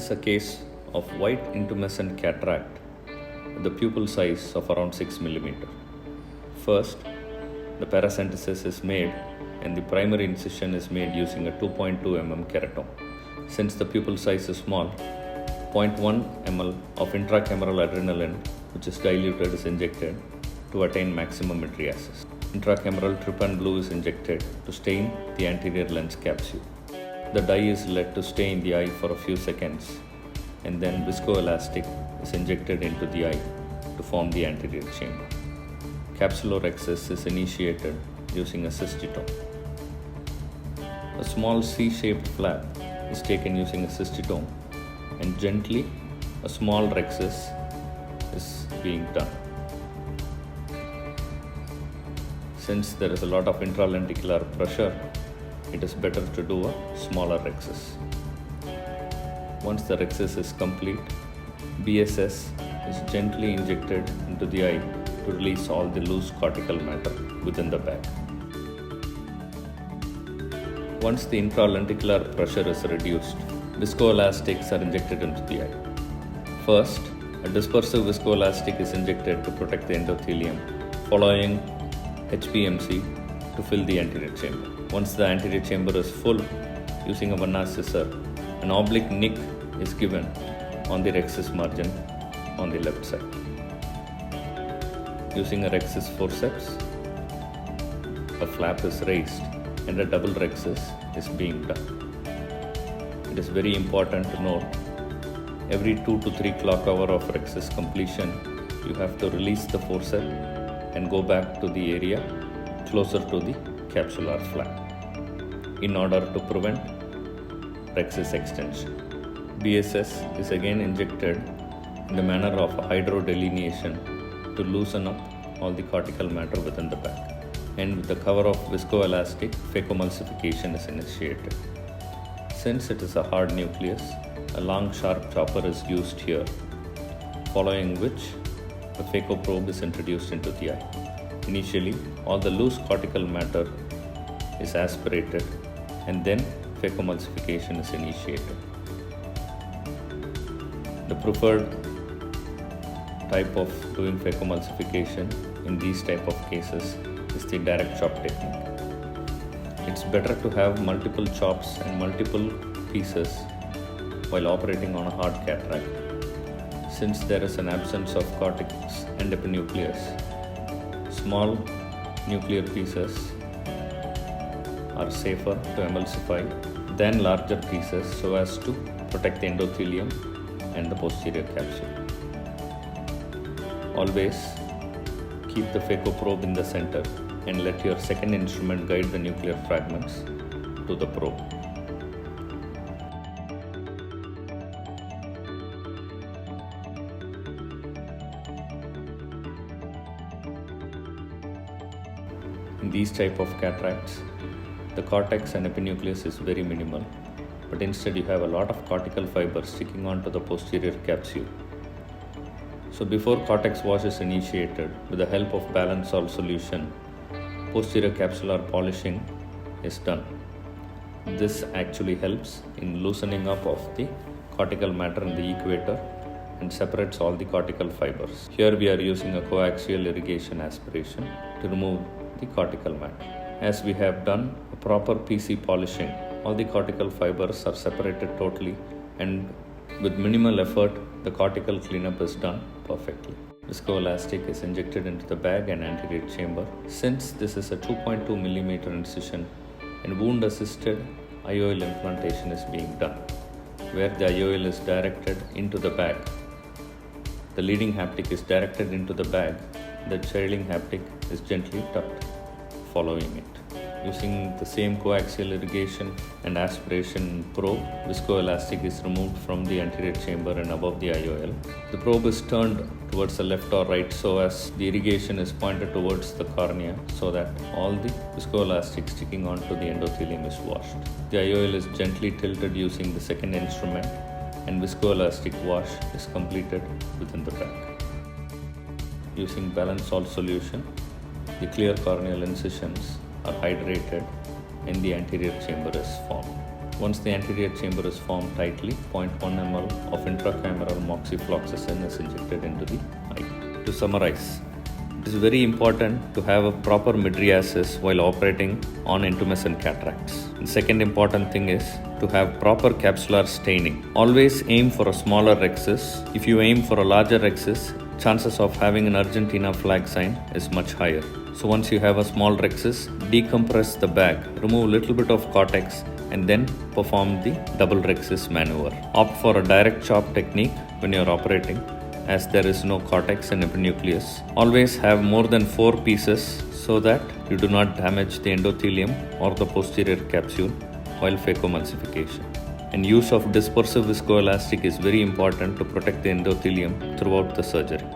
is a case of white intumescent cataract with a pupil size of around 6 mm. First, the paracentesis is made and the primary incision is made using a 2.2 mm keratome. Since the pupil size is small, 0.1 ml of intracameral adrenaline, which is diluted, is injected to attain maximum mydriasis. Intracameral trypan blue is injected to stain the anterior lens capsule. The dye is let to stay in the eye for a few seconds, and then viscoelastic is injected into the eye to form the anterior chamber. Capsulorhexis is initiated using a cystitome. A small C-shaped flap is taken using a cystitome, and gently a small rhexis is being done. Since there is a lot of intralenticular pressure, it is better to do a smaller rhexis. Once the rhexis is complete, BSS is gently injected into the eye to release all the loose cortical matter within the bag. Once the intralenticular pressure is reduced, viscoelastics are injected into the eye. First, a dispersive viscoelastic is injected to protect the endothelium, following HPMC to fill the anterior chamber. Once the anterior chamber is full, using a Vanna scissor, an oblique nick is given on the rhexis margin on the left side. Using a rhexis forceps, a flap is raised and a double rhexis is being done. It is very important to note, every 2 to 3 clock hour of rhexis completion, you have to release the forceps and go back to the area closer to the capsular flap in order to prevent rhexis extension. BSS is again injected in the manner of a hydrodelineation to loosen up all the cortical matter within the bag. And with the cover of viscoelastic, phacoemulsification is initiated. Since it is a hard nucleus, a long sharp chopper is used here, following which the phacoprobe is introduced into the eye. Initially, all the loose cortical matter is aspirated and then phacoemulsification is initiated. The preferred type of doing phacoemulsification in these type of cases is the direct chop technique. It's better to have multiple chops and multiple pieces while operating on a hard cataract, since there is an absence of cortex and epinucleus. Small nuclear pieces are safer to emulsify than larger pieces so as to protect the endothelium and the posterior capsule. Always keep the phacoprobe in the center and let your second instrument guide the nuclear fragments to the probe. In these type of cataracts, the cortex and epinucleus is very minimal, but instead you have a lot of cortical fibers sticking onto the posterior capsule. So before cortex wash is initiated, with the help of balanced salt solution, posterior capsular polishing is done. This actually helps in loosening up of the cortical matter in the equator and separates all the cortical fibers. Here we are using a coaxial irrigation aspiration to remove the cortical matter. As we have done a proper PC polishing, all the cortical fibers are separated totally, and with minimal effort, the cortical cleanup is done perfectly. Viscoelastic is injected into the bag and anterior chamber. Since this is a 2.2 mm incision, and wound assisted IOL implantation is being done, where the IOL is directed into the bag. The leading haptic is directed into the bag, the trailing haptic is gently tucked following it. Using the same coaxial irrigation and aspiration probe, viscoelastic is removed from the anterior chamber and above the IOL. The probe is turned towards the left or right so as the irrigation is pointed towards the cornea so that all the viscoelastic sticking onto the endothelium is washed. The IOL is gently tilted using the second instrument and viscoelastic wash is completed within the bag. Using balanced salt solution, the clear corneal incisions are hydrated and the anterior chamber is formed. Once the anterior chamber is formed tightly, 0.1 ml of intracameral moxifloxacin is injected into the eye. To summarize, it is very important to have a proper mydriasis while operating on intumescent cataracts. The second important thing is to have proper capsular staining. Always aim for a smaller rhexis. If you aim for a larger rhexis, chances of having an Argentina flag sign is much higher. So once you have a small rhexis, decompress the bag, remove a little bit of cortex, and then perform the double rhexis maneuver. Opt for a direct chop technique when you are operating, as there is no cortex and epinucleus. Always have more than 4 pieces so that you do not damage the endothelium or the posterior capsule while phacoemulsification. And use of dispersive viscoelastic is very important to protect the endothelium throughout the surgery.